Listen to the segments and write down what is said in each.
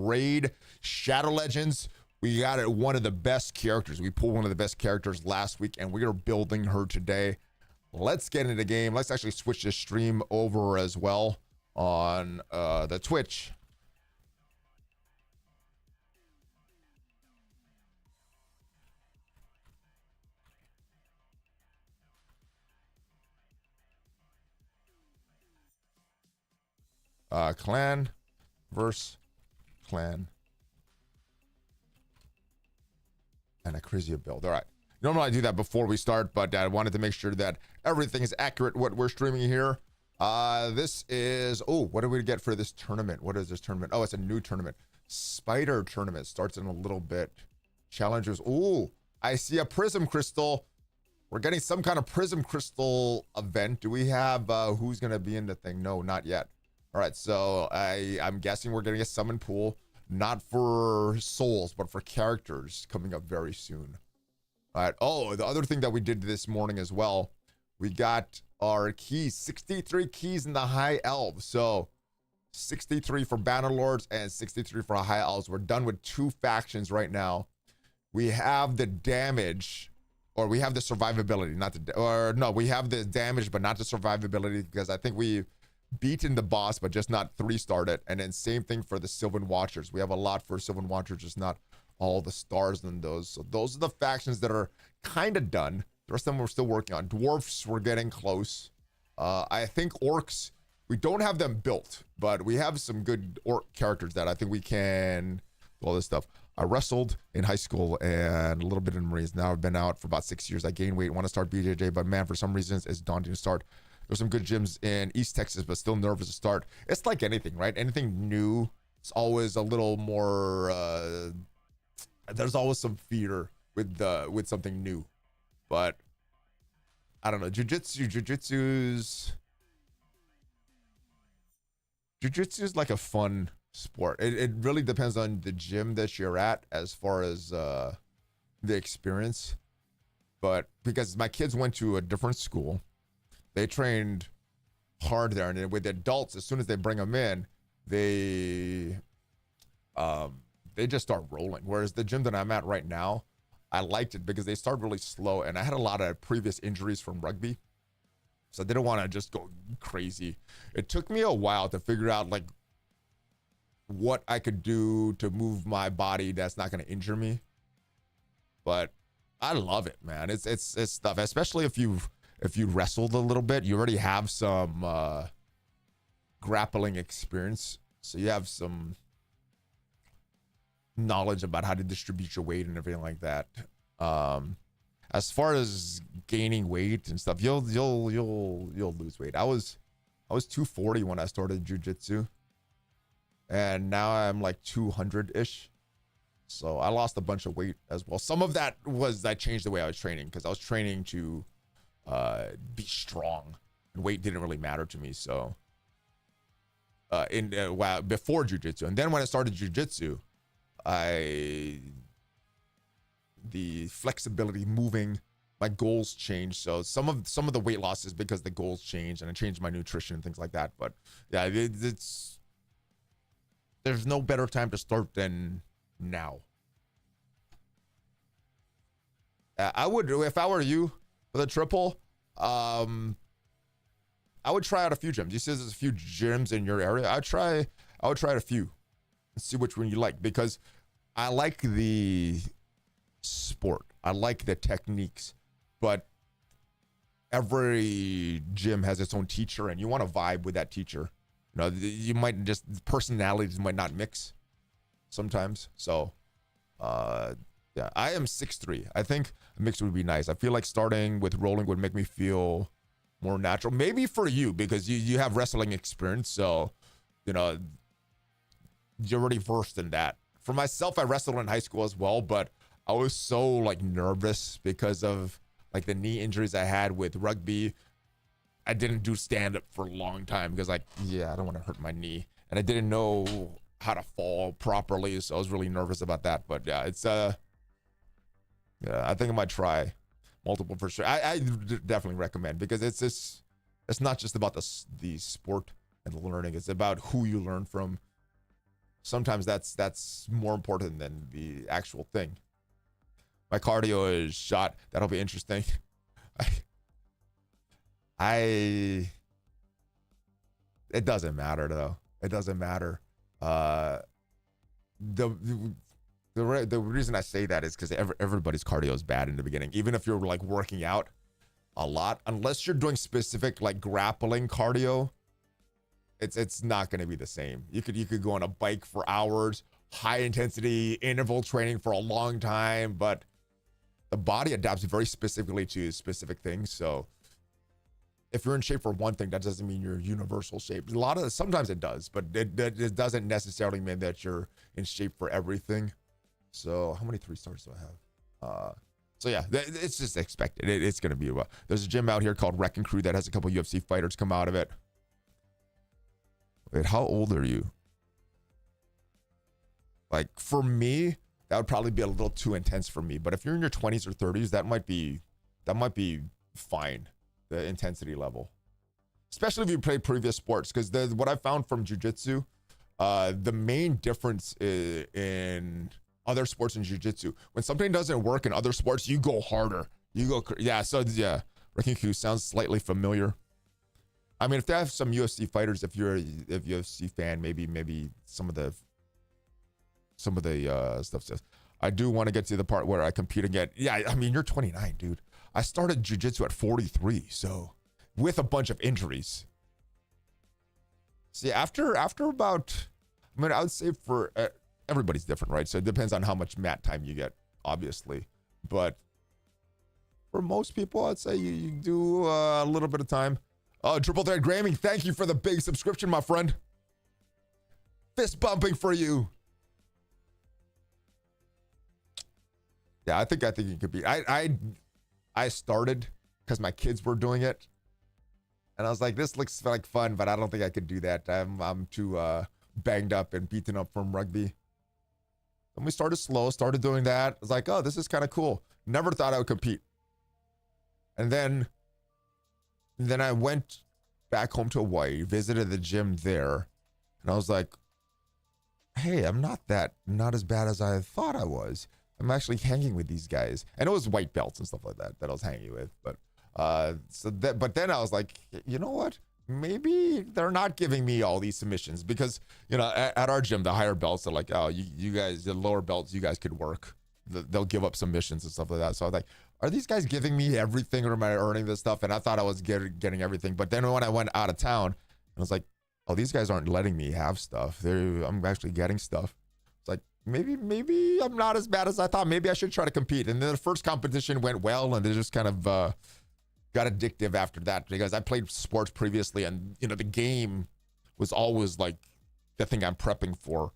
Raid Shadow Legends. We got it, one of the best characters. We pulled one of the best characters last week, and we are building her today. Let's get into the game. Let's actually switch the stream over as well on the Twitch. Clan versus clan and Acrizia build. All right. Normally I do that before we start, but I wanted to make sure that everything is accurate what we're streaming here. This is, oh, what do we get for this tournament? What is this tournament? Oh, it's a new tournament. Spider tournament starts in a little bit. Challengers. Oh, I see a prism crystal. We're getting some kind of prism crystal event. Do we have who's going to be in the thing? No, not yet. All right, so I'm guessing we're getting a summon pool, not for souls, but for characters coming up very soon. All right. Oh, the other thing that we did this morning as well, we got our keys, 63 keys in the High Elves. So 63 for Bannerlords and 63 for High Elves. We're done with 2 factions right now. We have the damage, or we have the survivability, not the, or no, we have the damage, but not the survivability, because I think we beaten the boss, but just not 3-starred it. And then same thing for the Sylvan Watchers. We have a lot for Sylvan Watchers, just not all the stars in those. So those are the factions that are kind of done. The rest of them we're still working on. Dwarfs, we're getting close. I think orcs, we don't have them built, but we have some good orc characters that I think we can do all this stuff. I wrestled in high school and a little bit in Marines. Now I've been out for about 6 years. I gained weight, want to start BJJ, but man, for some reasons it's daunting to start. There's some good gyms in East Texas, but still nervous to start. It's like anything, right? Anything new, it's always a little more, there's always some fear with something new. But I don't know, jujitsu's like a fun sport. It really depends on the gym that you're at as far as the experience. But because my kids went to a different school, they trained hard there, and with the adults, as soon as they bring them in, they just start rolling. Whereas the gym that I'm at right now, I liked it because they start really slow, and I had a lot of previous injuries from rugby, so I didn't want to just go crazy. It took me a while to figure out like what I could do to move my body that's not going to injure me, but I love it, man. It's stuff, especially if you wrestled a little bit, you already have some grappling experience, so you have some knowledge about how to distribute your weight and everything like that. As far as gaining weight and stuff, you'll lose weight. I was 240 when I started jiu-jitsu, and now I'm like 200-ish. So I lost a bunch of weight as well. Some of that was I changed the way I was training, because I was training to be strong, and weight didn't really matter to me. So before jiu-jitsu, and then when I started jiu-jitsu, the flexibility, moving, my goals changed. So some of the weight loss is because the goals changed, and I changed my nutrition and things like that. But yeah, there's no better time to start than now. I would, if I were you, for the triple, I would try out a few gyms. You said there's a few gyms in your area. I would try out a few and see which one you like, because I like the sport. I like the techniques, but every gym has its own teacher, and you want to vibe with that teacher. You know, you might just, personalities might not mix sometimes. So, yeah, I am 6'3". I think a mix would be nice. I feel like starting with rolling would make me feel more natural. Maybe for you, because you have wrestling experience, so, you know, you're already versed in that. For myself, I wrestled in high school as well, but I was so like nervous because of like the knee injuries I had with rugby. I didn't do stand-up for a long time because, like, yeah, I don't want to hurt my knee, and I didn't know how to fall properly, so I was really nervous about that. But yeah, it's yeah, I think I might try multiple for sure. I definitely recommend, because it's not just about the sport and the learning. It's about who you learn from. Sometimes that's more important than the actual thing. My cardio is shot. That'll be interesting. I it doesn't matter though. It doesn't matter. The reason I say that is because everybody's cardio is bad in the beginning. Even if you're like working out a lot, unless you're doing specific like grappling cardio, it's not going to be the same. You could go on a bike for hours, high intensity interval training for a long time, but the body adapts very specifically to specific things. So if you're in shape for one thing, that doesn't mean you're universal shape. Sometimes it does, but it doesn't necessarily mean that you're in shape for everything. So how many 3 stars do I have? So yeah, it's just expected. It's going to be there's a gym out here called Wrecking Crew that has a couple UFC fighters come out of it. Wait, how old are you? Like for me, that would probably be a little too intense for me. But if you're in your 20s or 30s, that might be fine. The intensity level, especially if you play previous sports, because what I found from jiu-jitsu, the main difference in other sports and jiu-jitsu, when something doesn't work in other sports, you go harder. Wrecking Crew sounds slightly familiar. I mean, if they have some UFC fighters, if you're a UFC fan, maybe some of the stuff says. I do want to get to the part where I compete again. Yeah, I mean, you're 29, dude. I started jiu-jitsu at 43, so with a bunch of injuries. See, after about, I mean, I would say for everybody's different, right? So it depends on how much mat time you get, obviously. But for most people, I'd say you do a little bit of time. Oh, Triple Threat Gaming, thank you for the big subscription, my friend. Fist bumping for you. Yeah, I think it could be. I started because my kids were doing it, and I was like, this looks like fun, but I don't think I could do that. I'm too banged up and beaten up from rugby. And we started slow, started doing that. I was like, oh, this is kind of cool. Never thought I would compete. And then I went back home to Hawaii, visited the gym there, and I was like, hey, I'm not as bad as I thought I was. I'm actually hanging with these guys, and it was white belts and stuff like that I was hanging with. But but then I was like, you know what? Maybe they're not giving me all these submissions, because at our gym, the higher belts are like, oh, you guys, the lower belts, you guys could work. They'll give up submissions and stuff like that. So I was like, are these guys giving me everything, or am I earning this stuff? And I thought I was getting everything. But then when I went out of town, I was like, oh, these guys aren't letting me have stuff. I'm actually getting stuff. It's like, maybe I'm not as bad as I thought. Maybe I should try to compete. And then the first competition went well, and it just kind of got addictive after that, because I played sports previously, and the game was always like the thing I'm prepping for.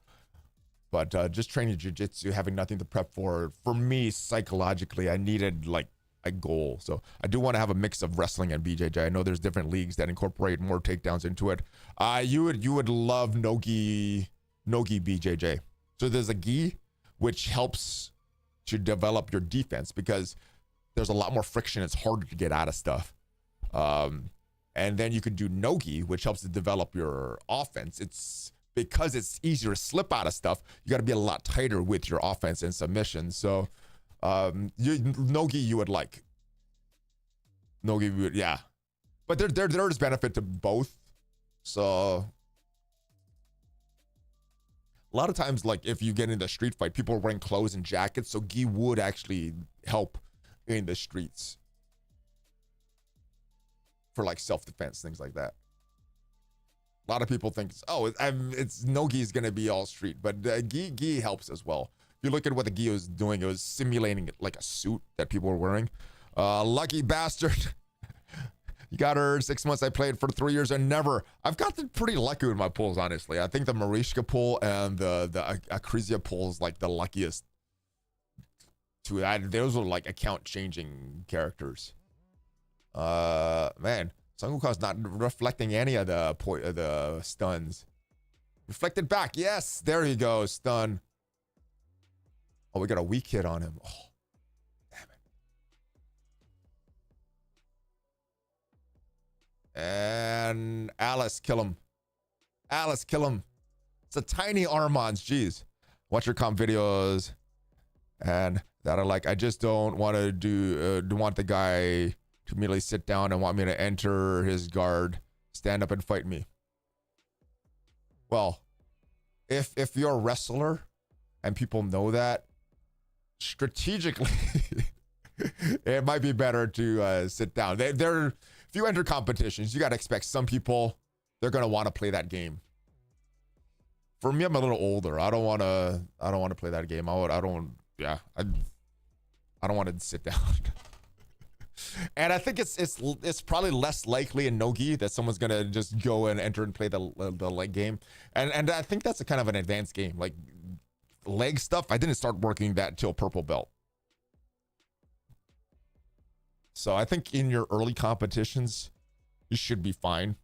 But just training jiu-jitsu, having nothing to prep for me psychologically, I needed like a goal. So I do want to have a mix of wrestling and BJJ. I know there's different leagues that incorporate more takedowns into it. You would love nogi BJJ. So there's a gi, which helps to develop your defense, because there's a lot more friction. It's harder to get out of stuff. And then you could do nogi, which helps to develop your offense. It's because it's easier to slip out of stuff. You got to be a lot tighter with your offense and submission. So nogi you would like. Nogi, yeah. But there's benefit to both. So a lot of times, like if you get into a street fight, people are wearing clothes and jackets, so gi would actually help in the streets for like self-defense, things like that. A lot of people think, oh, it's no gi is gonna be all street, but gi helps as well. If you look at what the gi was doing, it was simulating like a suit that people were wearing. Lucky bastard. You got her 6 months. I played for 3 years and never. I've gotten pretty lucky with my pulls, honestly. I think the Marishka pull and the Acrizia pull is like the luckiest. Those were like account changing characters. Man, Sun Wukong's not reflecting any of the stuns. Reflected back. Yes, there you go. Stun. Oh, we got a weak hit on him. Oh. And Alice, kill him. Alice, kill him. It's a tiny Armands. Jeez. Watch your comp videos and that are like, I just don't want to want the guy to immediately sit down and want me to enter his guard, stand up and fight me. Well, if you're a wrestler and people know that, strategically, it might be better to sit down. If you enter competitions, you got to expect some people, they're going to want to play that game. For me, I'm a little older. I don't want to play that game. I don't want to sit down. And I think it's probably less likely in Nogi that someone's gonna just go and enter and play the leg game. And I think that's a kind of an advanced game. Like leg stuff, I didn't start working that till purple belt. So I think in your early competitions, you should be fine.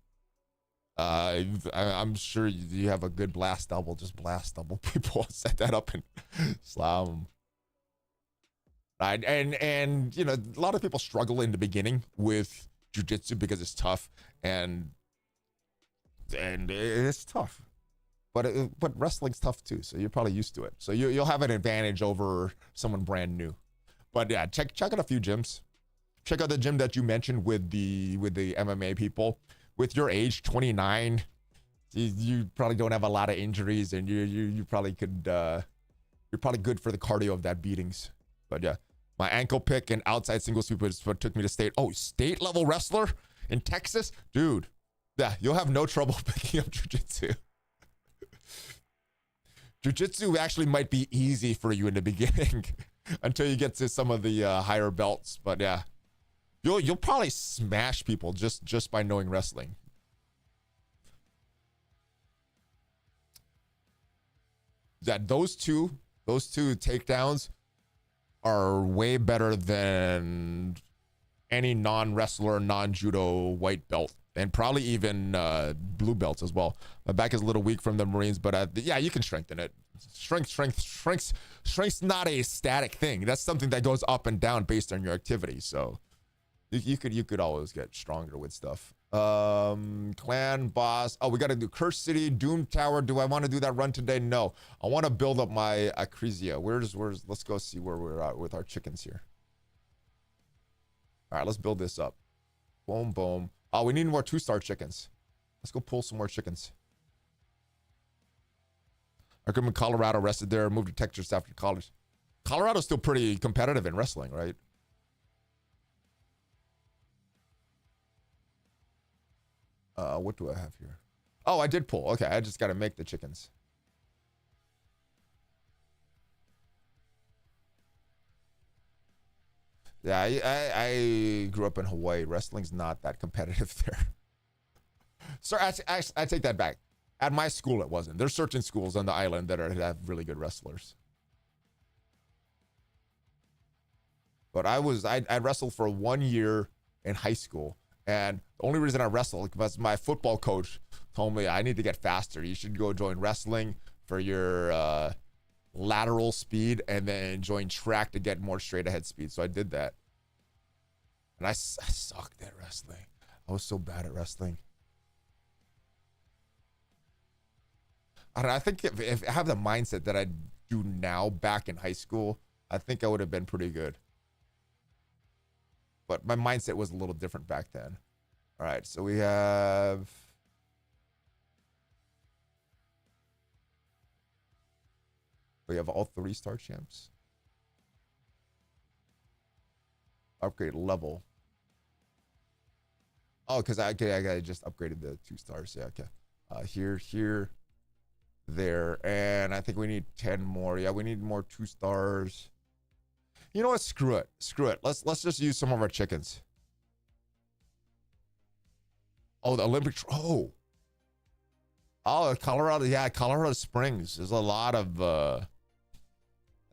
I'm sure you have a good blast double. Just blast double people, set that up and slam them. And you know, a lot of people struggle in the beginning with jiu-jitsu because it's tough and it's tough. But wrestling's tough too, so you're probably used to it. So you'll have an advantage over someone brand new. But yeah, check out a few gyms. Check out the gym that you mentioned with the MMA people. With your age, 29, you probably don't have a lot of injuries, and you probably could you're probably good for the cardio of that beatings. But yeah, my ankle pick and outside single sweep is what took me to state. Oh, state level wrestler in Texas, dude. Yeah, you'll have no trouble picking up jiu-jitsu. Jiu-jitsu actually might be easy for you in the beginning until you get to some of the higher belts. But yeah, you'll probably smash people just by knowing wrestling. That those two takedowns are way better than any non-wrestler, non-judo white belt, and probably even blue belts as well. My back is a little weak from the Marines, but yeah, you can strengthen it. Strength's not a static thing. That's something that goes up and down based on your activity. So you could always get stronger with stuff. Clan boss. Oh, we got to do Curse City, Doom Tower. Do I want to do that run today? No, I want to build up my Acrizia. Where's let's go see where we're at with our chickens here. All right, let's build this up. Boom, boom. Oh, we need more 2-star chickens. Let's go pull some more chickens. I grew up in Colorado, rested there, moved to Texas after college. Colorado's still pretty competitive in wrestling, right? What do I have here? Oh, I did pull. Okay, I just got to make the chickens. Yeah, I grew up in Hawaii. Wrestling's not that competitive there. Sorry, I take that back. At my school, it wasn't. There's certain schools on the island that have really good wrestlers. But I wrestled for 1 year in high school. And the only reason I wrestled was my football coach told me I need to get faster. You should go join wrestling for your lateral speed and then join track to get more straight ahead speed. So I did that. And I sucked at wrestling. I was so bad at wrestling. I don't know, I think if I have the mindset that I do now back in high school, I think I would have been pretty good. But my mindset was a little different back then. All right, so we have... We have all 3-star champs. Upgrade level. Oh, because I just upgraded the 2 stars. Yeah, okay. Here, there. And I think we need 10 more. Yeah, we need more 2 stars. You know what? Screw it. Let's just use some of our chickens. Oh, the Olympic. Oh, Colorado. Yeah, Colorado Springs. There's a lot of.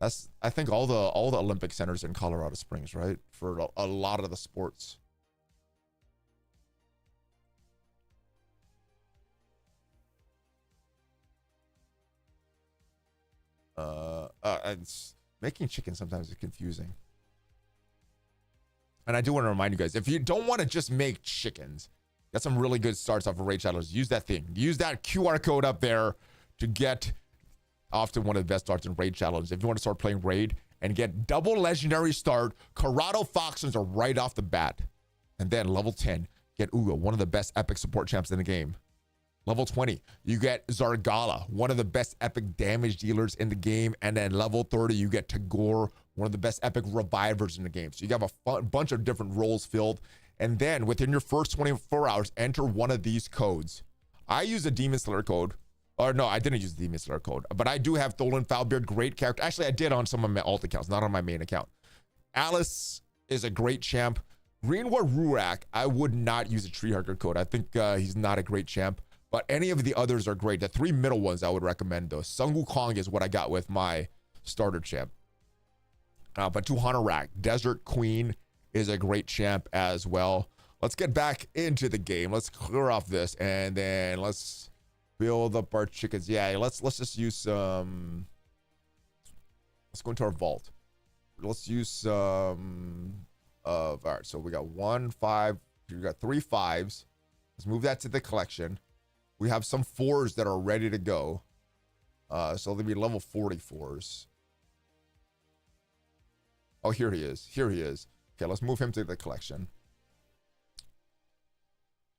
I think all the Olympic centers in Colorado Springs, right? For a lot of the sports. It's making chicken sometimes is confusing. And I do want to remind you guys, if you don't want to just make chickens, got some really good starts off of Raid Shadows. Use that thing. Use that QR code up there to get often one of the best starts in raid challenges. If you want to start playing raid and get double legendary start, Karato Foxens are right off the bat. And then level 10, get Uugo, one of the best epic support champs in the game. Level 20, you get Zargala, one of the best epic damage dealers in the game. And then level 30, you get Tagoar, one of the best epic revivers in the game. So you have a bunch of different roles filled. And then within your first 24 hours, enter one of these codes. I use a Demon Slayer code. Or no, I didn't use the Demon Slayer code. But I do have Tholen Foulbeard, great character. Actually, I did on some of my alt accounts, not on my main account. Alice is a great champ. Greenwood Rurak, I would not use a Tree Hugger code. I think he's not a great champ. But any of the others are great. The three middle ones I would recommend, though. Sun Wukong is what I got with my starter champ. But Tuhanarak, Desert Queen is a great champ as well. Let's get back into the game. Let's clear off this, and then let's build up our chickens. Yeah, let's just use some. Let's go into our vault. Let's use some of. All right, so we got 1 5. We got 3 5s. Let's move that to the collection. We have some 4s that are ready to go. So they'll be level 44s. Oh, here he is. Here he is. Okay, let's move him to the collection.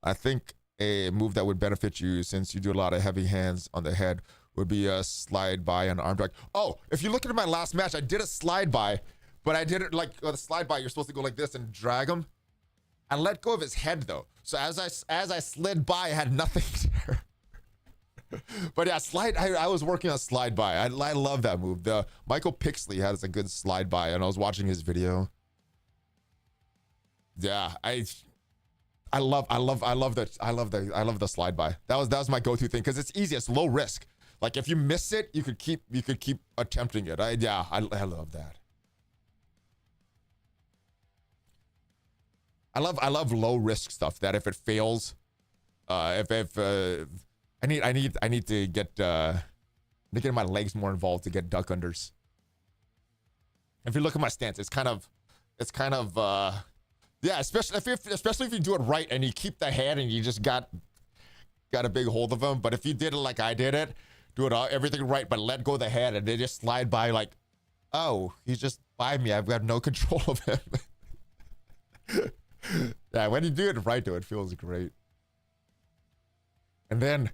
I think a move that would benefit you, since you do a lot of heavy hands on the head, would be a slide by on arm drag. Oh, if you look at my last match, I did a slide by, but I did it like the slide by. You're supposed to go like this and drag him. I let go of his head though, so as I slid by, I had nothing there. But yeah, slide. I was working on slide by. I love that move. The Michael Pixley has a good slide by, and I was watching his video. Yeah, I love the slide by. That was my go-to thing because it's easy. It's low risk. Like if you miss it, you could keep attempting it. I love that. I love low risk stuff. That if it fails, I need to get my legs more involved to get duck unders. If you look at my stance, it's kind of yeah, especially if you do it right and you keep the head and you just got a big hold of him. But if you did it like I did it, do it everything right, but let go of the head and they just slide by like, oh, he's just by me. I've got no control of him. Yeah, when you do it right though, it feels great. And then,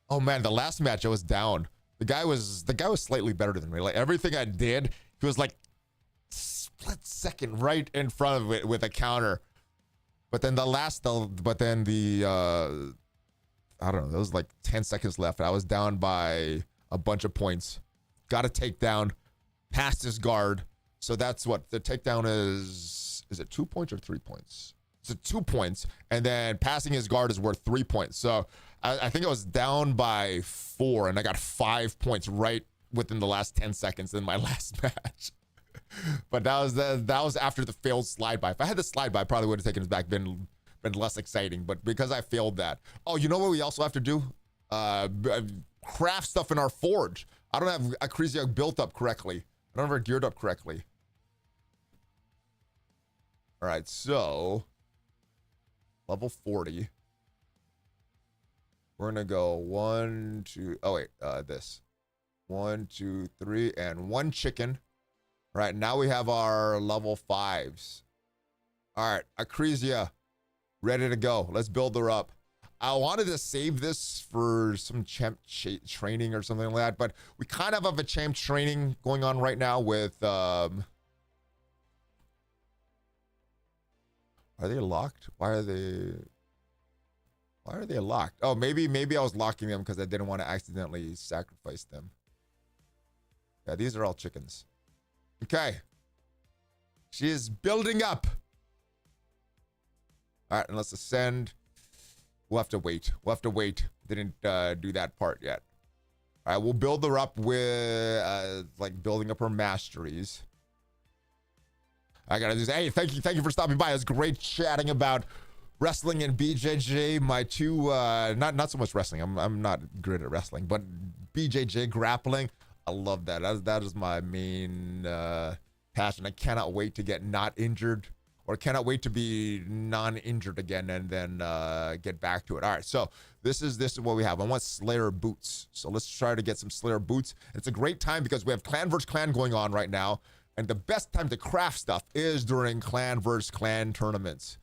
oh man, the last match I was down. The guy was slightly better than me. Like everything I did, he was like split second right in front of it with a counter. But then I don't know, there was like 10 seconds left. I was down by a bunch of points. Got a takedown, passed his guard. So that's what the takedown is. Is it 2 points or 3 points? It's 2 points. And then passing his guard is worth 3 points. So I think I was down by 4 and I got 5 points right within the last 10 seconds in my last match. But that was after the failed slide by. If I had the slide by, I probably would have taken his back, been less exciting. But because I failed that. Oh, you know what we also have to do? Craft stuff in our forge. I don't have Acrizia built up correctly. I don't have her geared up correctly. All right, so level 40. We're gonna go 1, 2. Oh wait, this 1, 2, 3, and 1 chicken. All right, now we have our level 5s. All right, Acrizia, ready to go. Let's build her up. I wanted to save this for some champ training or something like that, but we kind of have a champ training going on right now with. Are they locked? Why are they locked? Oh, maybe I was locking them because I didn't want to accidentally sacrifice them. Yeah, these are all chickens. Okay. She is building up. All right, and let's ascend. We'll have to wait. Didn't do that part yet. All right, we'll build her up with like building up her masteries. I gotta do this. Hey, thank you for stopping by. It was great chatting about wrestling and BJJ. My two, not so much wrestling. I'm not great at wrestling, but BJJ grappling. I love that. That is my main passion. I cannot wait to get not injured or cannot wait to be non-injured again and then get back to it. All right, so this is what we have. I want Slayer boots. So let's try to get some Slayer boots. It's a great time because we have clan versus clan going on right now. And the best time to craft stuff is during clan versus clan tournaments.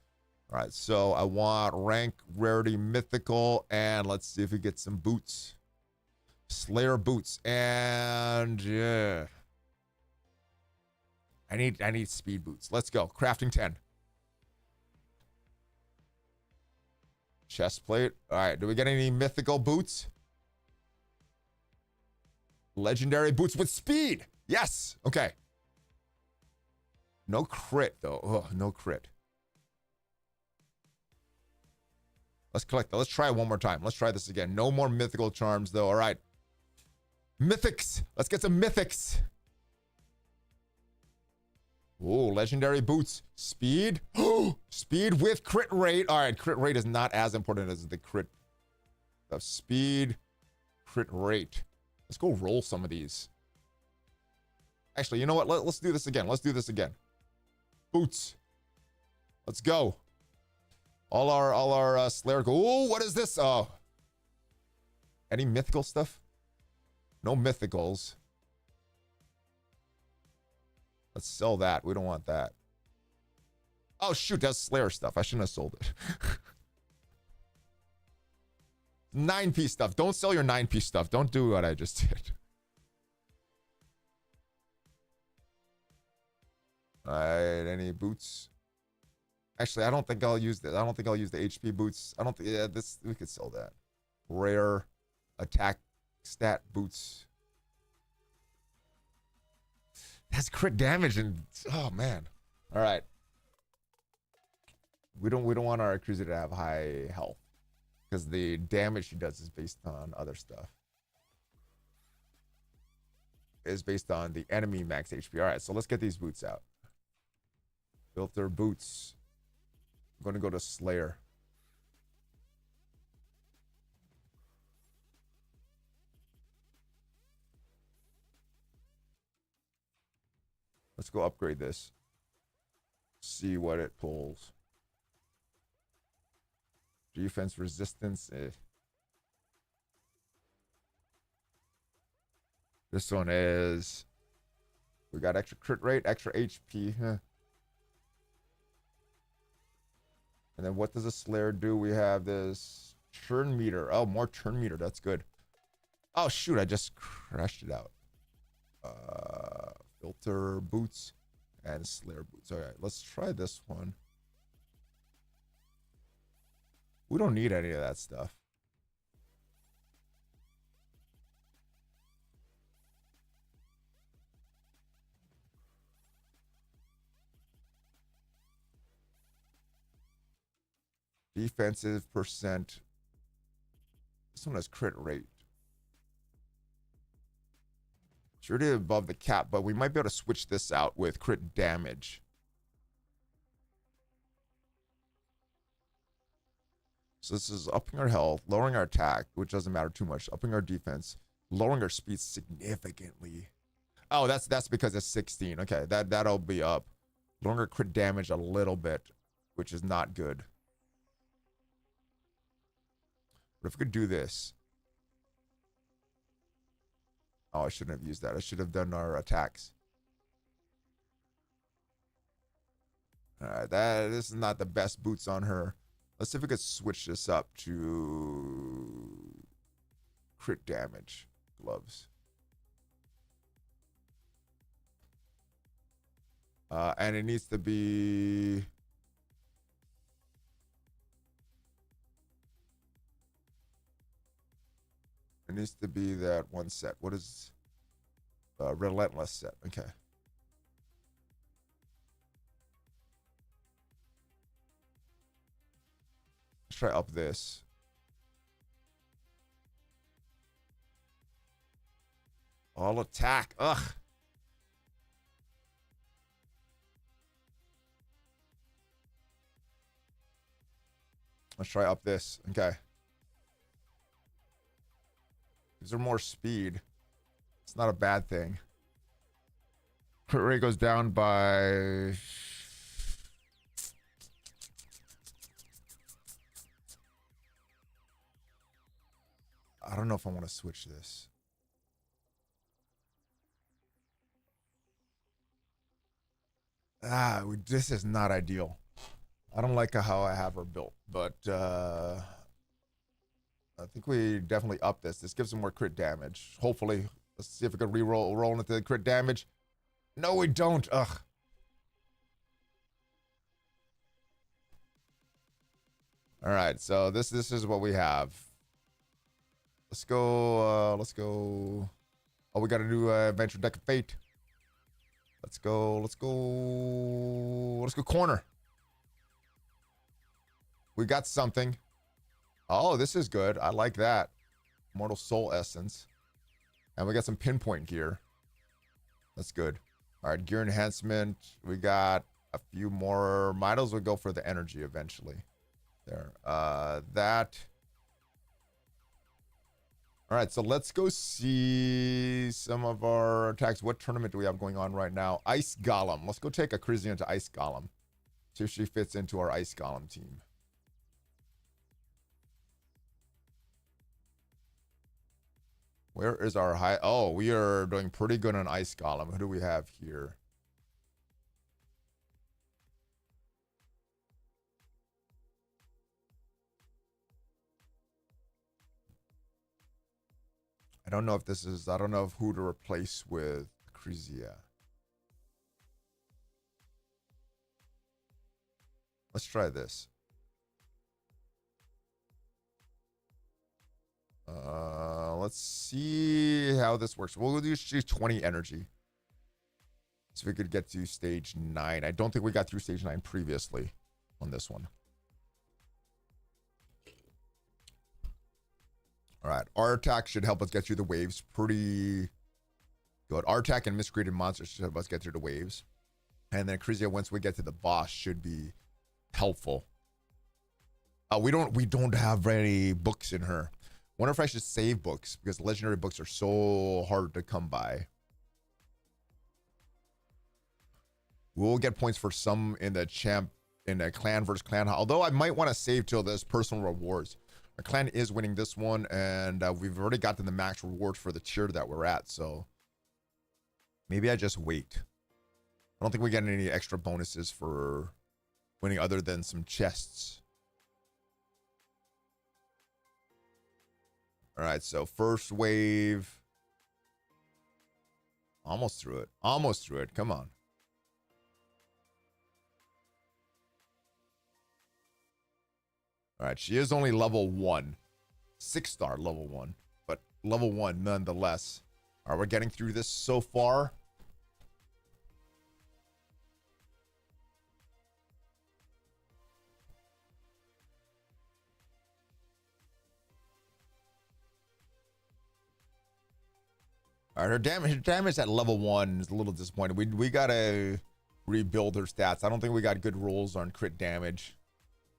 All right, so I want rank, rarity, mythical, and let's see if we get some boots. Slayer boots, and yeah. I need speed boots. Let's go. Crafting 10. Chest plate. All right, do we get any mythical boots? Legendary boots with speed. Yes. Okay. No crit though. Oh, no crit. Let's collect that. Let's try it one more time. Let's try this again. No more mythical charms though. All right. Mythics. Let's get some mythics. Oh, legendary boots. Speed. Oh, speed with crit rate. All right, crit rate is not as important as the crit of speed. Crit rate. Let's go roll some of these. Actually, you know what? Let's do this again. Let's do this again. Boots. Let's go. All our Slayer go. Oh, what is this? Oh. Any mythical stuff? No mythicals. Let's sell that. We don't want that. Oh, shoot. That's Slayer stuff. I shouldn't have sold it. 9-piece stuff. Don't sell your 9-piece stuff. Don't do what I just did. All right. Any boots? Actually, I don't think I'll use this. I don't think I'll use the HP boots. I don't think. Yeah, this we could sell that. Rare attack stat boots. That's crit damage and oh man. All right. We don't want our Acrizia to have high health because the damage she does is based on other stuff. Is based on the enemy max HP. All right, so let's get these boots out. Filter boots. I'm going to go to Slayer. Let's go upgrade this. See what it pulls. Defense resistance. This one is. We got extra crit rate, extra HP. Huh. And then what does a Slayer do? We have this turn meter. Oh, more turn meter. That's good. Oh, shoot. I just crashed it out. Filter boots and Slayer boots. All right, let's try this one. We don't need any of that stuff. Defensive percent. This one has crit rate. It's already above the cap, but we might be able to switch this out with crit damage. So this is upping our health, lowering our attack, which doesn't matter too much, upping our defense, lowering our speed significantly. Oh, that's because it's 16. Okay, that'll be up. Lowering our crit damage a little bit, which is not good. But if we could do this. Oh, I shouldn't have used that. I should have done our attacks. All right, this is not the best boots on her. Let's see if we could switch this up to crit damage gloves. And it needs to be. It needs to be that one set. What is relentless set? Okay. Let's try up this. All attack. Ugh. Let's try up this. Okay. These are more speed. It's not a bad thing. Crit rate goes down by I don't know if I want to switch this. This is not ideal. I don't like how I have her built, but I think we definitely up this. This gives them more crit damage. Hopefully, let's see if we can roll into the crit damage. No, we don't. Ugh. All right, so this is what we have. Let's go. Let's go. Oh, we got a new adventure deck of fate. Let's go. Let's go. Let's go corner. We got something. Oh, this is good. I like that. Mortal Soul Essence. And we got some pinpoint gear. That's good. All right, gear enhancement. We got a few more. Might as well go for the energy eventually. There. That. All right, so let's go see some of our attacks. What tournament do we have going on right now? Ice Golem. Let's go take Acrizia into Ice Golem. See if she fits into our Ice Golem team. Where is our high? Oh, we are doing pretty good on Ice Golem. Who do we have here? I don't know if this is, I don't know if who to replace with Acrizia. Let's try this. Let's see how this works. We'll do 20 energy. So we could get to stage 9. I don't think we got through stage 9 previously on this one. All right, our attack should help us get through the waves pretty good. Our attack and miscreated monsters should help us get through the waves. And then Acrizia, once we get to the boss, should be helpful. We don't have any books in her. Wonder if I should save books because legendary books are so hard to come by. We'll get points for some in the clan versus clan. Although I might want to save till there's personal rewards. Our clan is winning this one, and we've already gotten the max rewards for the tier that we're at. So maybe I just wait. I don't think we get any extra bonuses for winning other than some chests. All right, so first wave. Almost through it. Almost through it. Come on. All right, she is only level 1. 6-star level 1, but level 1 nonetheless. All right, we're getting through this so far. All right, her damage at level 1 is a little disappointing. We gotta rebuild her stats. I don't think we got good rules on crit damage.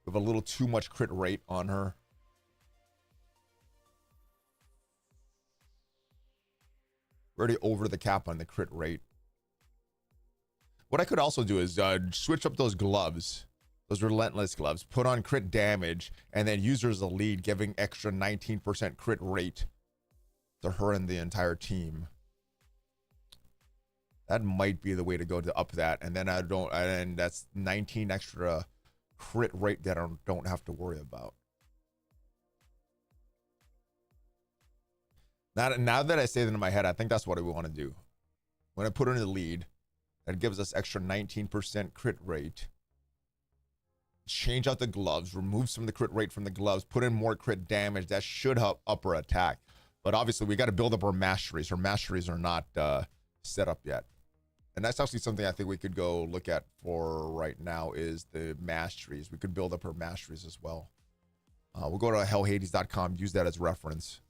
We have a little too much crit rate on her. We're already over the cap on the crit rate. What I could also do is switch up those gloves, those relentless gloves, put on crit damage, and then use her as a lead, giving extra 19% crit rate to her and the entire team. That might be the way to go to up that, and then and that's 19 extra crit rate that I don't have to worry about. Now that I say that in my head, I think that's what we want to do. When I put her in the lead, that gives us extra 19% crit rate. Change out the gloves, remove some of the crit rate from the gloves, put in more crit damage. That should help up her attack. But obviously, we got to build up her masteries. Her masteries are not set up yet. And that's actually something I think we could go look at for right now is the masteries. We could build up her masteries as well. We'll go to hellhades.com, use that as reference.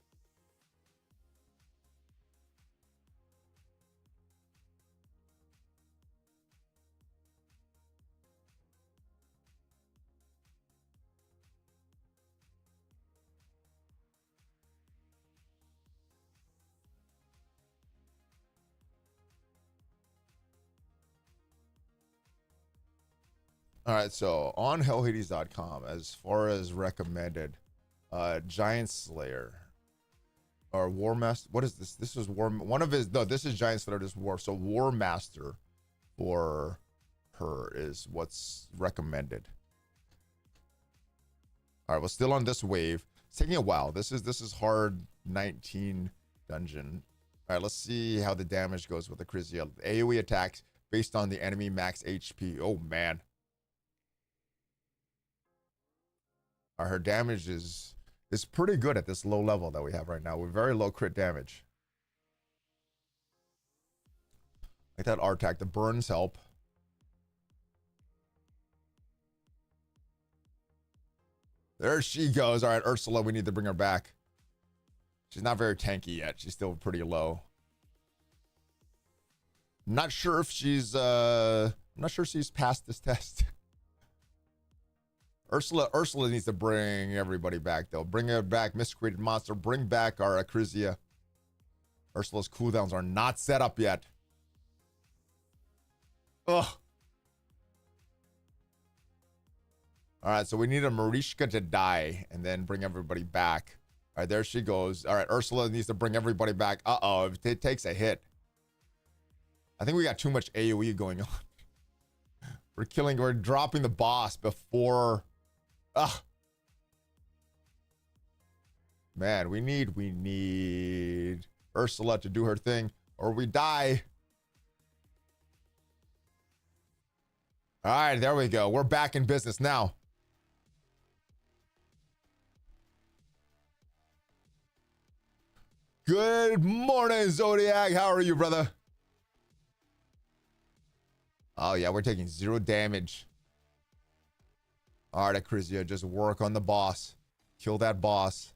All right, so on hellhades.com, as far as recommended, Giant Slayer. Or War Master. What is this? This is War. One of his. No, this is Giant Slayer. This War. So War Master for her is what's recommended. All right. Well, still on this wave. It's taking a while. This is hard 19 dungeon. All right. Let's see how the damage goes with Acrizia. AoE attacks based on the enemy max HP. Oh man. All right, her damage is pretty good at this low level that we have right now with very low crit damage. Like that R attack. The burns help. There she goes. All right, Ursula, we need to bring her back. She's not very tanky yet. She's still pretty low. I'm not sure if she's passed this test. Ursula needs to bring everybody back though. Bring her back, miscreated monster. Bring back our Acrizia. Ursula's cooldowns are not set up yet. Ugh. All right, so we need a Marishka to die and then bring everybody back. All right, there she goes. All right, Ursula needs to bring everybody back. Uh-oh, it takes a hit. I think we got too much AoE going on. We're dropping the boss before. Ugh. Man, we need Ursula to do her thing or we die. All right, there we go. We're back in business now. Good morning, Zodiac. How are you, brother? Oh, yeah, we're taking 0 damage. All right, Acrizia, just work on the boss. Kill that boss.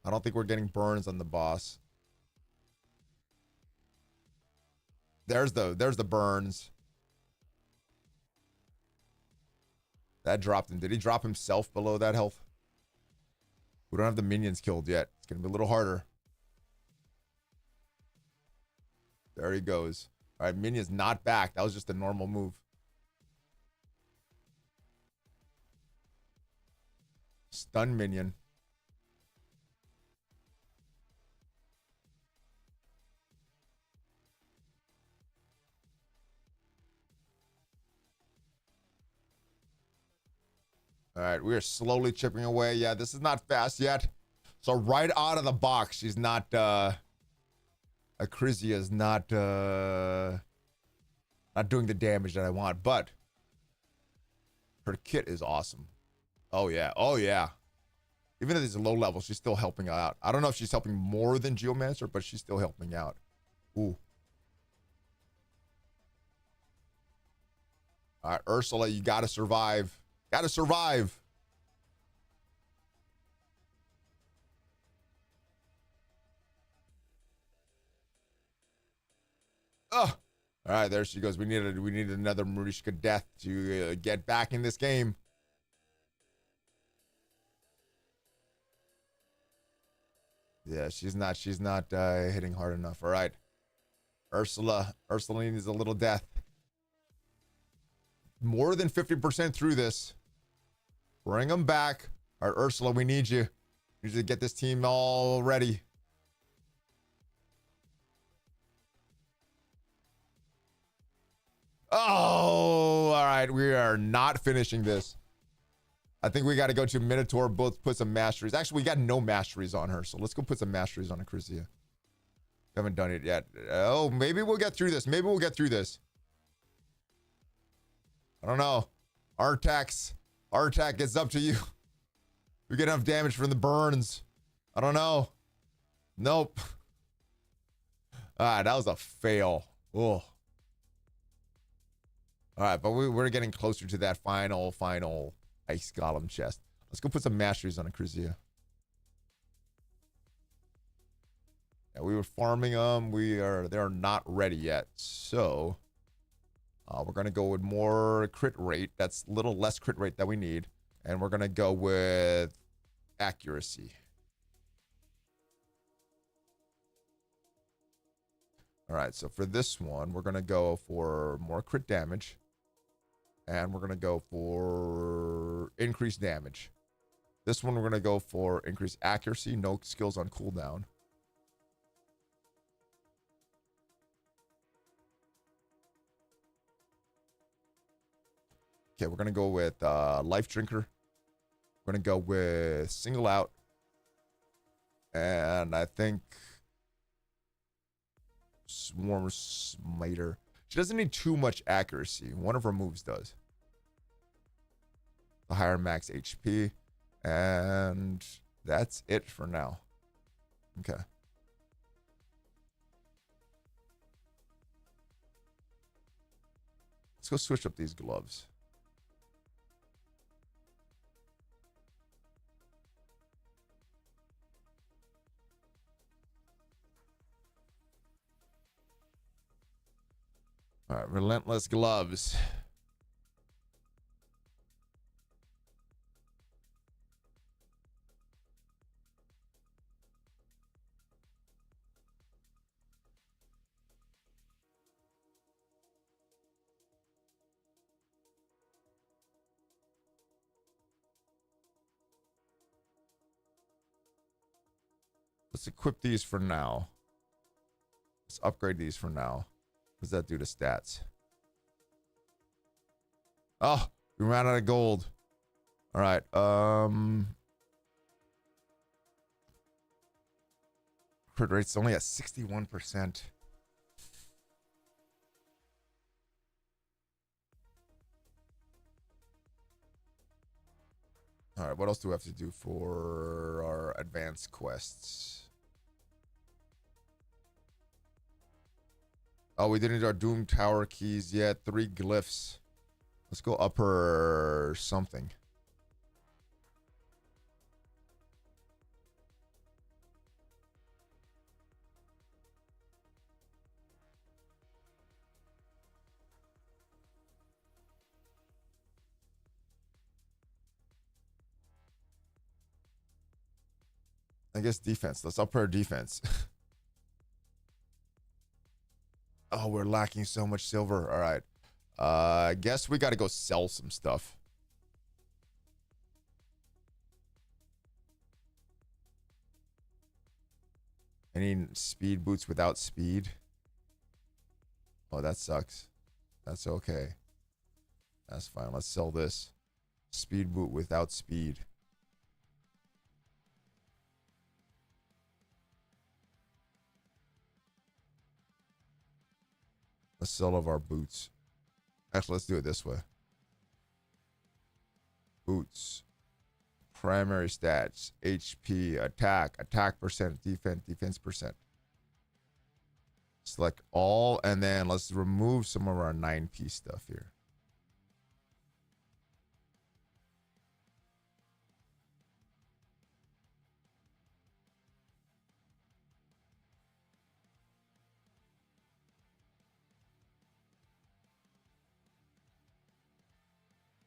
I don't think we're getting burns on the boss. There's the burns. That dropped him. Did he drop himself below that health? We don't have the minions killed yet. It's going to be a little harder. There he goes. All right, minion's not back. That was just a normal move. Stun minion. All right, we are slowly chipping away. Yeah, this is not fast yet. So right out of the box, she's not Acrizia is not doing the damage that I want, but her kit is awesome. Oh yeah, oh yeah. Even at this low level, she's still helping out. I don't know if she's helping more than Geomancer, but she's still helping out. Ooh. All right, Ursula, you gotta survive. Gotta survive. Oh. All right, there she goes. We needed another Marishka death to get back in this game. Yeah, she's not hitting hard enough. All right. Ursula needs a little death. More than 50% through this. Bring them back. All right, Ursula, we need you. We need to get this team all ready. Oh, all right. We are not finishing this. I think we got to go to Minotaur, both put some masteries. Actually, we got no masteries on her, so let's go put some masteries on Acrizia. Haven't done it yet. Oh, maybe we'll get through this. Maybe we'll get through this. I don't know. Artax gets up to you. We get enough damage from the burns. I don't know. Nope. That was a fail. Oh. All right, but we're getting closer to that final ice golem chest. Let's go put some masteries on Acrizia. Yeah, we were farming them. They're not ready yet. So we're gonna go with more crit rate. That's a little less crit rate that we need. And we're gonna go with accuracy. All right, so for this one, we're gonna go for more crit damage. And we're going to go for increased damage. This one, we're going to go for increased accuracy. No skills on cooldown. Okay, we're gonna go with Life Drinker. We're gonna go with Single Out. And I think Swarm Smiter. She doesn't need too much accuracy. One of her moves does. The higher max HP. And that's it for now. Okay. Let's go switch up these gloves. All right, Relentless Gloves. Let's equip these for now. Let's upgrade these for now. What does that do to stats? Oh, we ran out of gold. All right. Crit rate's only at 61%. All right, what else do we have to do for our advanced quests? Oh, we didn't do our Doom Tower keys yet. 3 glyphs. Let's go upper something. I guess defense. Let's up our defense. Oh, we're lacking so much silver. All right. I guess we got to go sell some stuff. Any speed boots without speed? Oh, that sucks. That's okay. That's fine. Let's sell this. Speed boot without speed. Let's sell all of our boots. Actually, let's do it this way. Boots. Primary stats. HP. Attack percent. Defense percent. Select all. And then let's remove some of our 9P stuff here.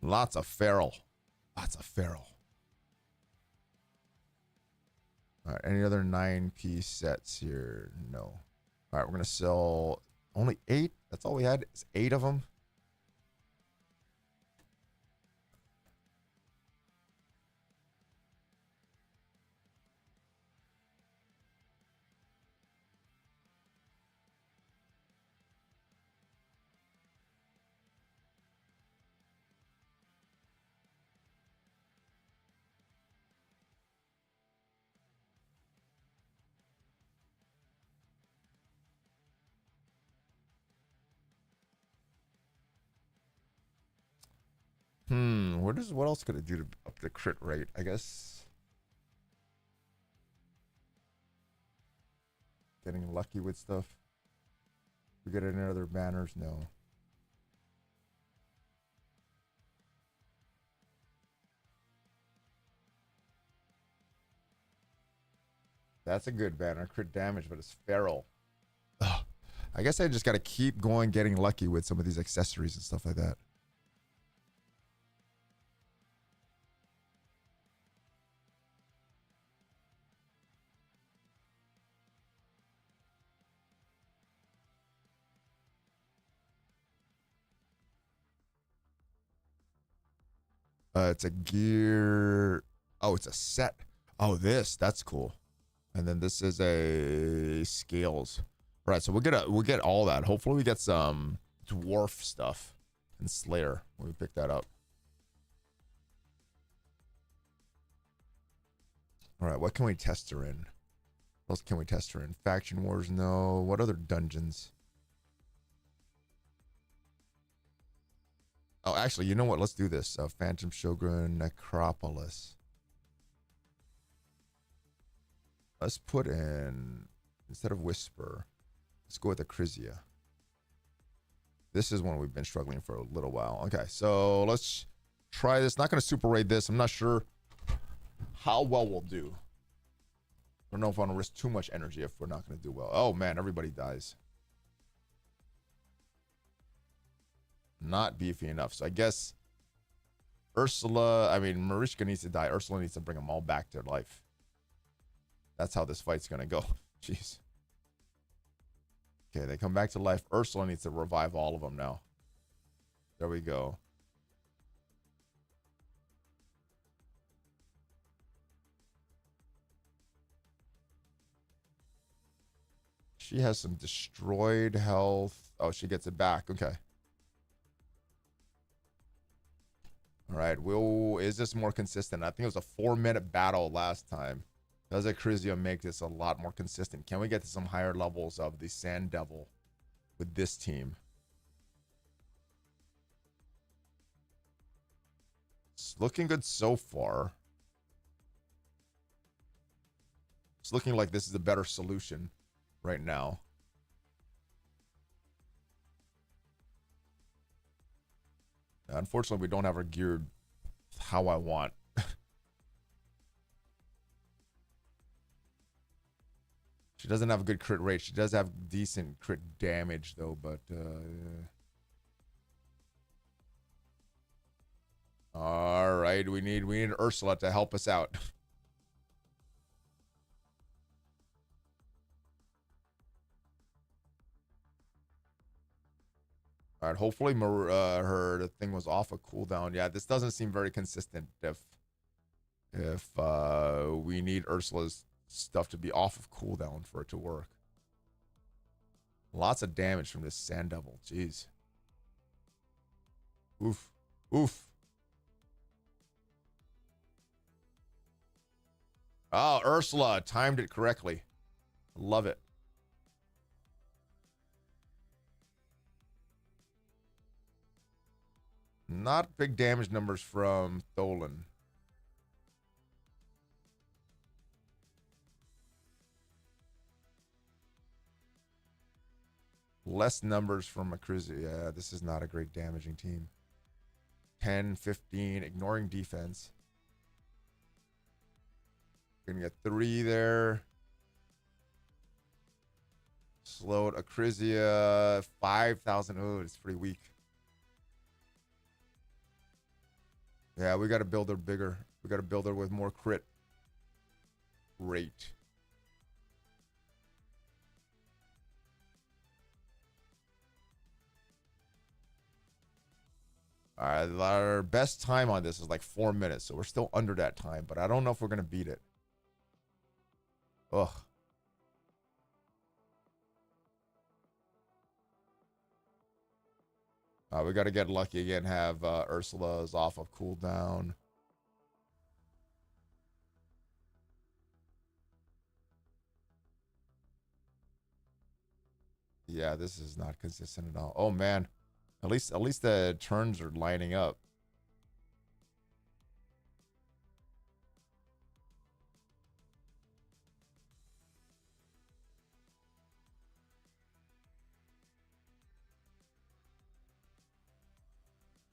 Lots of feral. Lots of feral. All right. Any other 9P sets here? No. All right. We're going to sell only 8. That's all we had. It's 8 of them. What else could I do to up the crit rate? I guess getting lucky with stuff. We get any other banners? No. That's a good banner. Crit damage, but it's feral. Ugh. I guess I just got to keep going, getting lucky with some of these accessories and stuff like that. It's a gear. Oh, it's a set. Oh, that's cool. And then this is a scales. All right, so we'll get all that. Hopefully we get some dwarf stuff and Slayer when we pick that up. All right, what can we test her in? What else can we test her in? Faction Wars, no. What other dungeons? Oh, actually, you know what? Let's do this. Phantom Shogun Necropolis. Let's put in, instead of Whisper, let's go with Acrizia. This is one we've been struggling for a little while. Okay, so let's try this. Not going to super raid this. I'm not sure how well we'll do. I don't know if I want to risk too much energy if we're not going to do well. Oh, man, everybody dies. Not beefy enough. So I guess Ursula, I mean, Marishka needs to die. Ursula needs to bring them all back to life. That's how this fight's going to go. Jeez. Okay, they come back to life. Ursula needs to revive all of them now. There we go. She has some destroyed health. Oh, she gets it back. Okay. All right. Is this more consistent? I think it was a 4-minute battle last time. Does Acrizia make this a lot more consistent? Can we get to some higher levels of the Sand Devil with this team? It's looking good so far. It's looking like this is a better solution right now. Unfortunately, we don't have her geared how I want. She doesn't have a good crit rate. She does have decent crit damage, though, but... All right, we need Ursula to help us out. All right, hopefully the thing was off a cooldown. Yeah, this doesn't seem very consistent if we need Ursula's stuff to be off of cooldown for it to work. Lots of damage from this Sand Devil. Jeez. Oof. Oof. Oh, Ursula timed it correctly. Love it. Not big damage numbers from Tholen. Less numbers from Acrizia. Yeah, this is not a great damaging team. 10, 15, ignoring defense. Gonna get 3 there. Slowed Acrizia. 5,000. Oh, it's pretty weak. Yeah, we got to build her bigger. We got to build her with more crit rate. All right, our best time on this is like 4 minutes, so we're still under that time, but I don't know if we're going to beat it. Ugh. We got to get lucky again, have Ursula's off of cooldown. Yeah, this is not consistent at all. Oh, man. At least the turns are lining up.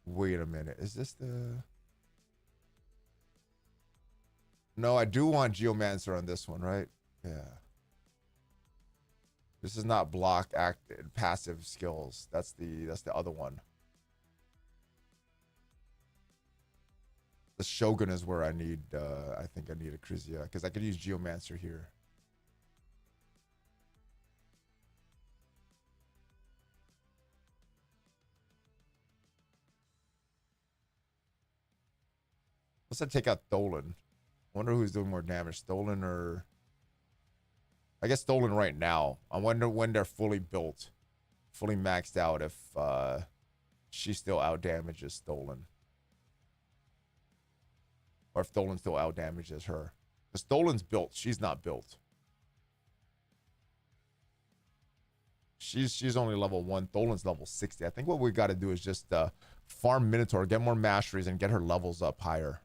Wait a minute. Is this the... No, I do want Geomancer on this one, right? Yeah. This is not block passive skills. That's the other one. The Shogun is where I need I think I need Acrizia, because I could use Geomancer here. Let's take out Tholen. I wonder who's doing more damage, Tholen or... I guess Tholen right now. I wonder when they're fully built, fully maxed out, if she still out damages Tholen. Or if Tholen still out damages her. The Stolen's built. She's not built. She's only level 1. Tholen's level 60. I think what we got to do is just farm Minotaur, get more masteries, and get her levels up higher.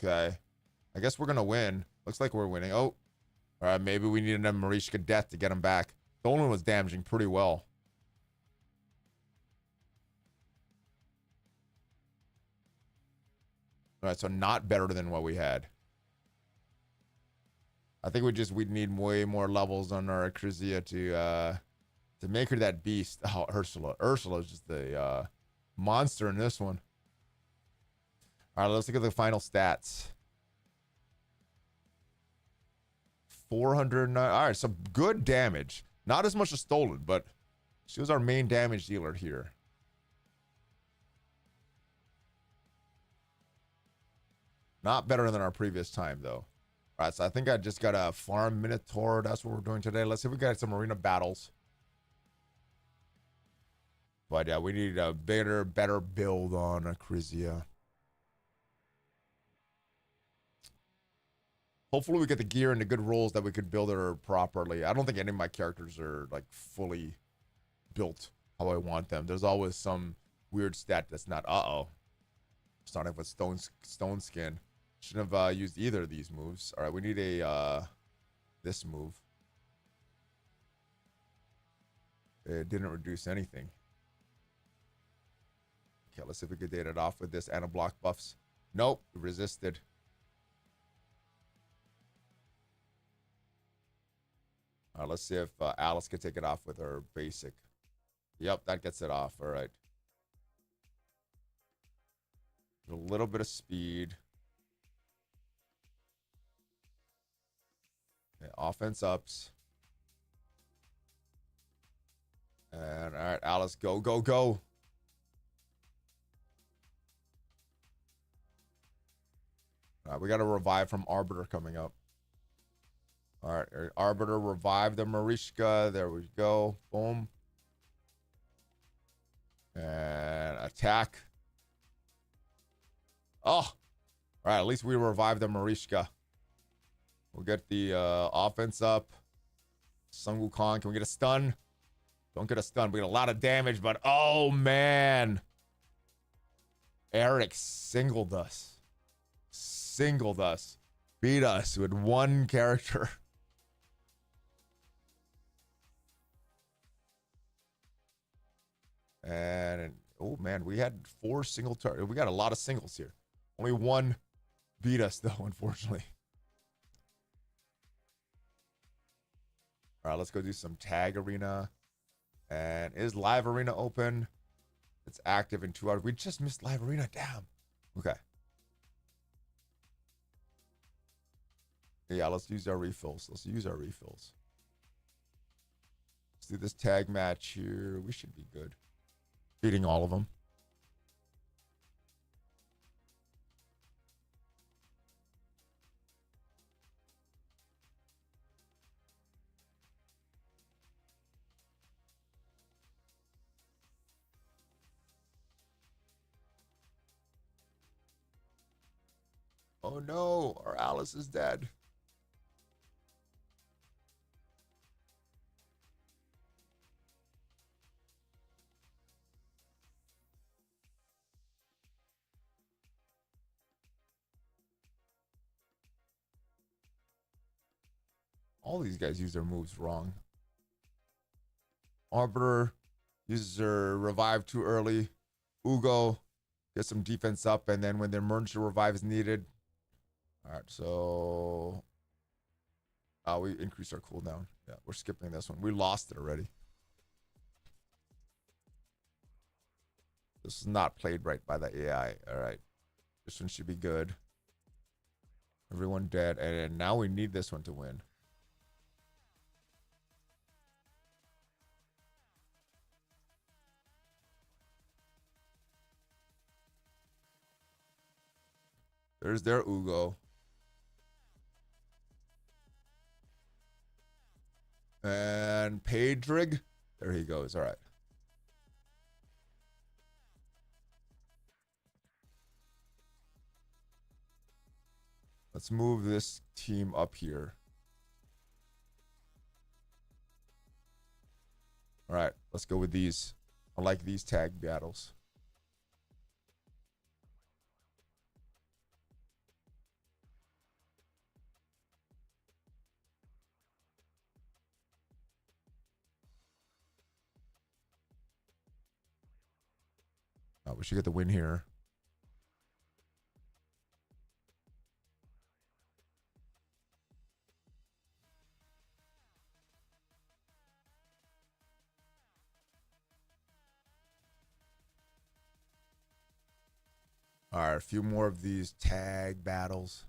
Okay. I guess we're going to win. Looks like we're winning. Oh. All right, maybe we need another Marishka death to get him back. Tholen was damaging pretty well. All right, so not better than what we had. I think we'd need way more levels on our Acrizia to make her that beast. Oh, Ursula. Ursula is just the monster in this one. All right, let's look at the final stats. 409. All right, so good damage. Not as much as Stolen, but she was our main damage dealer here. Not better than our previous time, though. All right, so I think I just got a farm Minotaur. That's what we're doing today. Let's see if we got some arena battles. But yeah, we need a better build on Acrizia. Hopefully we get the gear and the good rolls that we could build her properly. I don't think any of my characters are like fully built how I want them. There's always some weird stat that's not. Starting with stone skin. Shouldn't have used either of these moves. All right, we need a this move. It didn't reduce anything. Okay, let's see if we could date it off with this anti-block buffs. Nope, resisted. All right, let's see if Alice can take it off with her basic. Yep, that gets it off. All right. A little bit of speed. Okay, offense ups. And all right, Alice, go, go, go. All right, we got a revive from Arbiter coming up. All right, Arbiter revive the Marishka. There we go. Boom. And attack. Oh. All right, at least we revived the Marishka. We'll get the offense up. Sun Wukong, can we get a stun? Don't get a stun. We get a lot of damage, but oh, man. Eric singled us. Singled us. Beat us with one character. And oh man, we had 4 single target. We got a lot of singles here. Only one beat us though, unfortunately. All right, let's go do some tag arena. And is live arena open? It's active in 2 hours. We just missed live arena. Damn. Okay. Yeah, let's use our refills. Let's use our refills. Let's do this tag match here. We should be good. Beating all of them. Oh no, our Alice is dead. All these guys use their moves wrong. Arbiter uses her revive too early. Uugo gets some defense up, and then when their emergency revive is needed. All right, so we increased our cooldown. Yeah, we're skipping this one. We lost it already. This is not played right by the AI. All right, this one should be good. Everyone dead, and now we need this one to win. There's their Uugo. And Pedrig. There he goes. All right. Let's move this team up here. All right, let's go with these. I like these tag battles. Oh, we should get the win here. All right, a few more of these tag battles.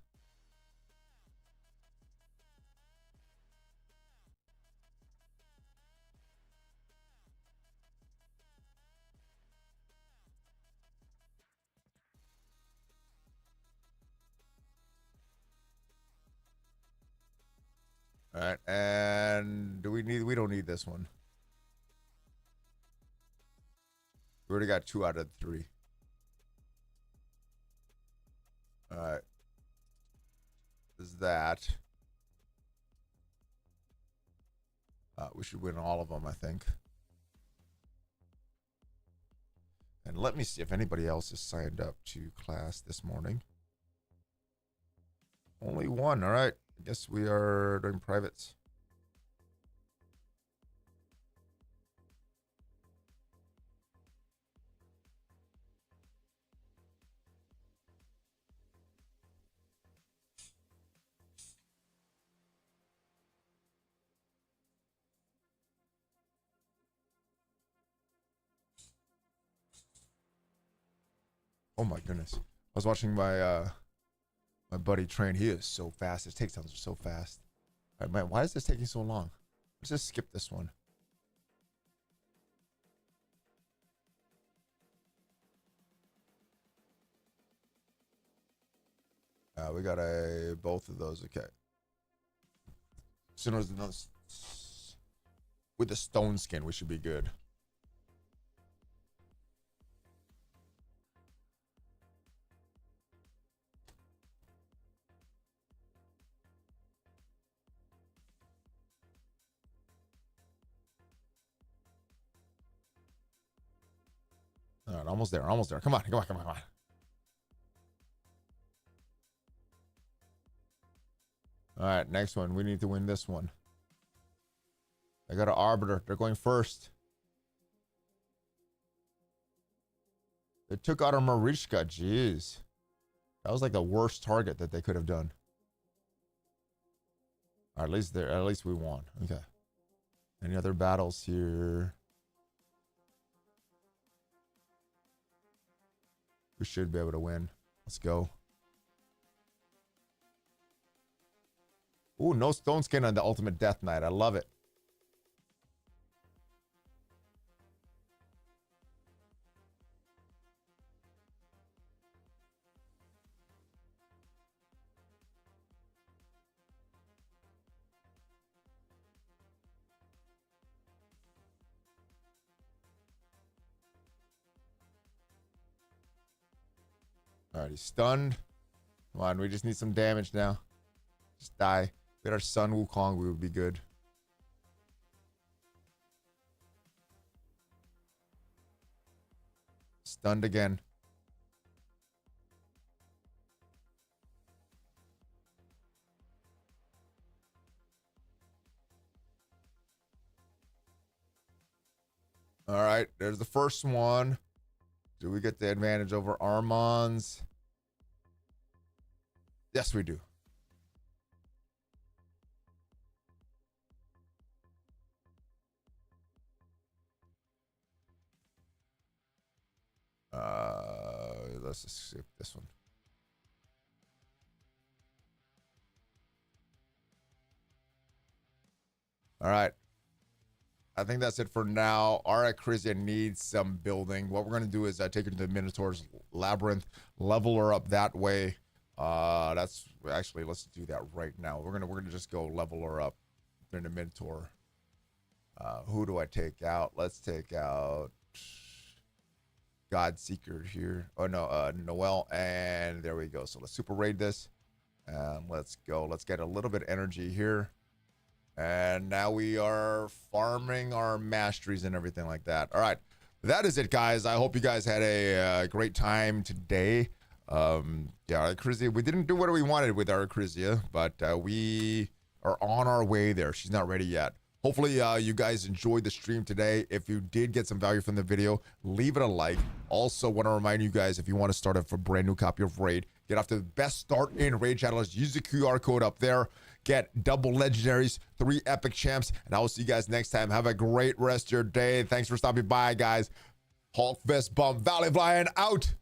All right, and we don't need this one. We already got 2 out of 3. All right. Is that. We should win all of them, I think. And let me see if anybody else is signed up to class this morning. Only 1. All right. I guess we are doing privates. Oh my goodness. I was watching my my buddy train. He is so fast. His takedowns are so fast. All right, man, why is this taking so long? Let's just skip this one. We got both of those. Okay. As soon as another with the stone skin, we should be good. All right, almost there. Almost there. Come on. Come on. Come on. Come on. All right, next one. We need to win this one. I got an arbiter. They're going first. They took out our Marishka. Jeez. That was like the worst target that they could have done. Or at least we won. Okay. Any other battles here? We should be able to win. Let's go. Ooh, no stone skin on the Ultimate Death Knight. I love it. All right, he's stunned. Come on, we just need some damage now. Just die. Get our Sun Wukong, we would be good. Stunned again. All right, there's the first one. Do we get the advantage over Armand's? Yes, we do. Let's just skip this one. All right. I think that's it for now. Our Acrizia needs some building. What we're going to do is take her to the Minotaur's Labyrinth, level her up that way. That's actually, let's do that right now. We're gonna just go level her up in the Minotaur. Who do I take out? Let's take out Godseeker here. Oh no, Noel, and there we go. So let's super raid this. Let's go. Let's get a little bit of energy here. And now we are farming our masteries and everything like that. All right. That is it, guys. I hope you guys had a great time today. Yeah, Acrizia, we didn't do what we wanted with our Acrizia, but we are on our way there. She's not ready yet. Hopefully, you guys enjoyed the stream today. If you did get some value from the video, leave it a like. Also, want to remind you guys, if you want to start off a brand new copy of Raid, get off to the best start in Raid channels. Use the QR code up there. Get double legendaries, 3 epic champs, and I will see you guys next time. Have a great rest of your day. Thanks for stopping by, guys. Hulk Fist Bump ValleyFlyin out.